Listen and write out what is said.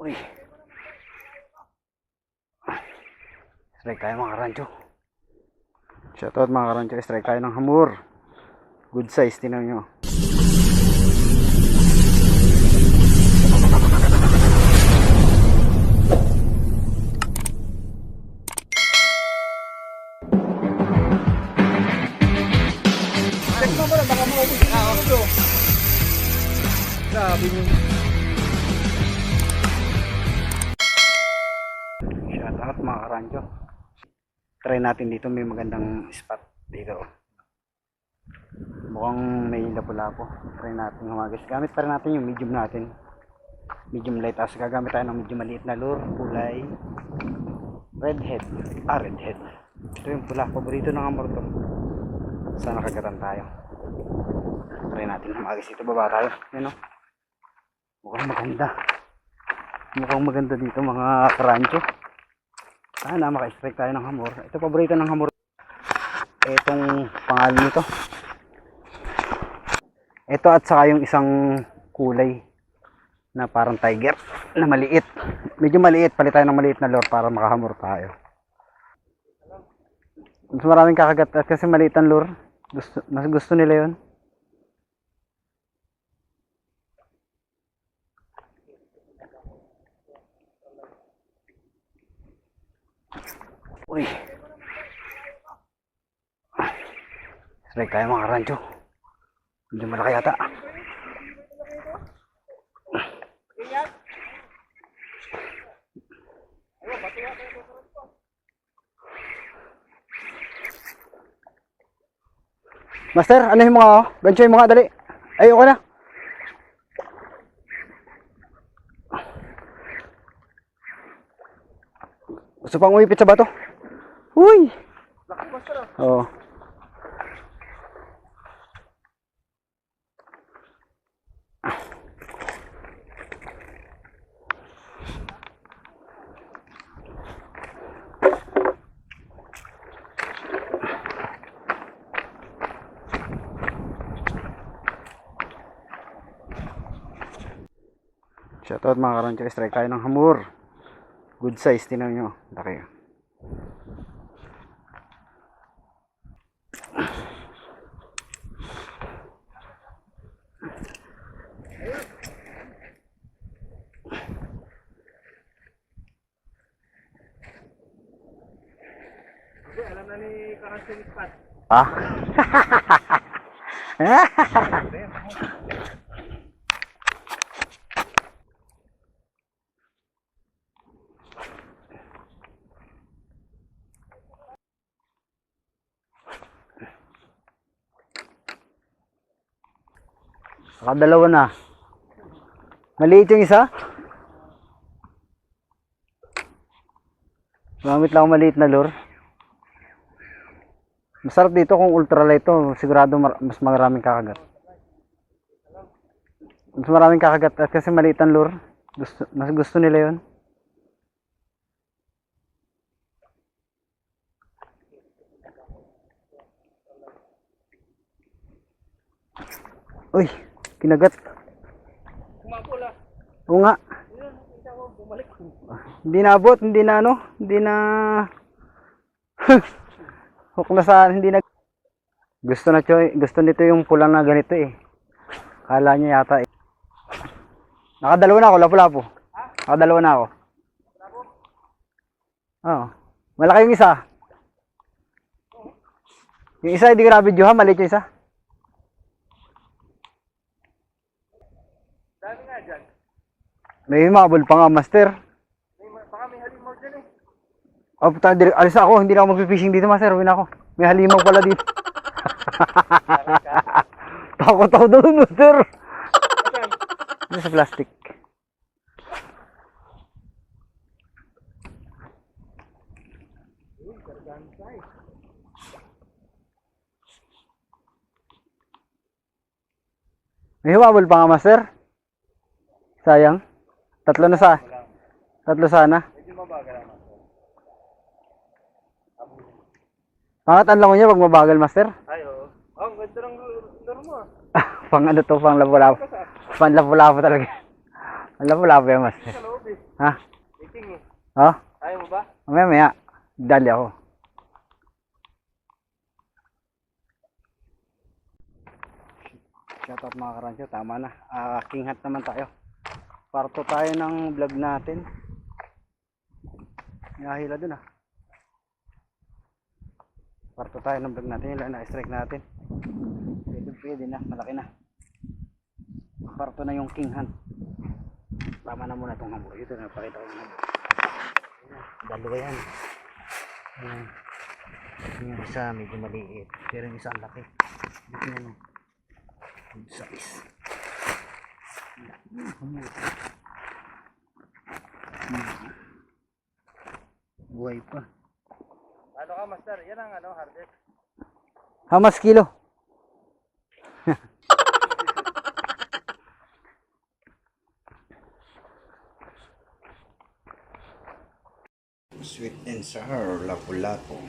Uy, strike tayo mga karancho. Shoutout mga karancho, strike tayo ng hamur. Good size, tinan nyo. Check mo pala, baka maubos yung ito. Grabe nyo. Shoutout mga karancho. Try natin dito, may magandang spot dito. Mukhang may lapu-lapo. Try natin humagis. Gamit pa rin natin yung medium natin. Medium light. Tapos gagamit tayo ng medyo maliit na lure. Kulay redhead. Redhead. Ito yung pula. Paborito ng amor to. Sana kagatan tayo. Try natin humagis dito. Baba tayo. Yan o. Mukhang maganda. Mukhang maganda dito mga karancho. Sana maka-strike tayo ng hamor. Ito paborito ng hamor. Itong pangalan nito. Ito at saka yung isang kulay na parang tiger na maliit. Medyo maliit. Palit tayo ng maliit na lure para makahamor tayo. Mas maraming kakagat at kasi maliit ang lure. Mas gusto nila yun. Uy, strike tayo mga karancho. Medyo malaki yata. Master, ano yung mga gancho yung mga dali? Ayoko na. Gusto pang umipit sa bato. Uy! Oo. Shoutout mga karancho, strike tayo ng hamur. Good size, tinan nyo. Laki. Alam na ni Karancho yung spot. Ah? Nakadalawa na. Maliit yung isa. Gamit lang ako maliit na lure. Masarap dito kung ultralight to. Sigurado mas maraming kakagat. Mas maraming kakagat at kasi maliit ang lure. Mas gusto nila yun. Uy, kinagat. Kumapula. Oo nga. Bumalik. Hindi na abot, hindi na ano, hindi na hook na sa, hindi na gusto nito yung pulang na ganito eh. Kala niya yata eh. Nakadalawa na ako, lapu-lapu. Nakadalawa na ako. Oo. Malaki yung isa. Yung isa hindi ko na-videohan, maliit yung isa. Dami nga dyan. May mabul pa nga, master. Baka may halimaw dyan eh. Oh, puta, alis ako, hindi na ako magpipishing dito, master. Uwi na ako. May halimaw pala dito. Takot ako doon, master. Ano sa plastic? May humabol pa nga, master. Sayang. Tatlo sana. Medyo mabagal naman. Pangat ang lango niya pag mabagal, master. Ay, oo. Oh, ang ganda ng laro mo ah. Pang ano to, pang lapu-lapu. Pang lapu-lapu talaga. Ang lapu-lapu yan, master. Sa loob eh. Ha? Meeting eh. Oh? Ayaw mo ba? Mamaya. Dali ako. Shout out mga karansyo. Tama na. King Hunt naman tayo. Parto tayo ng vlog natin. Nahila dun ah. Parto tayo ng vlog natin. Ilan na strike natin. Pwede na. Malaki na. Parto na yung King Hunt. Tama na muna itong hamburg. Ito na. Pakita ko na. Dalawa yan. Ayan. Yung isa medyo maliit. Pero yung isa ang laki. Dito yan. Good size. Buhay pa. Ano ka, master? Yan ang ano, hardest. How much kilo? Sweet and sour, lapu-lapu.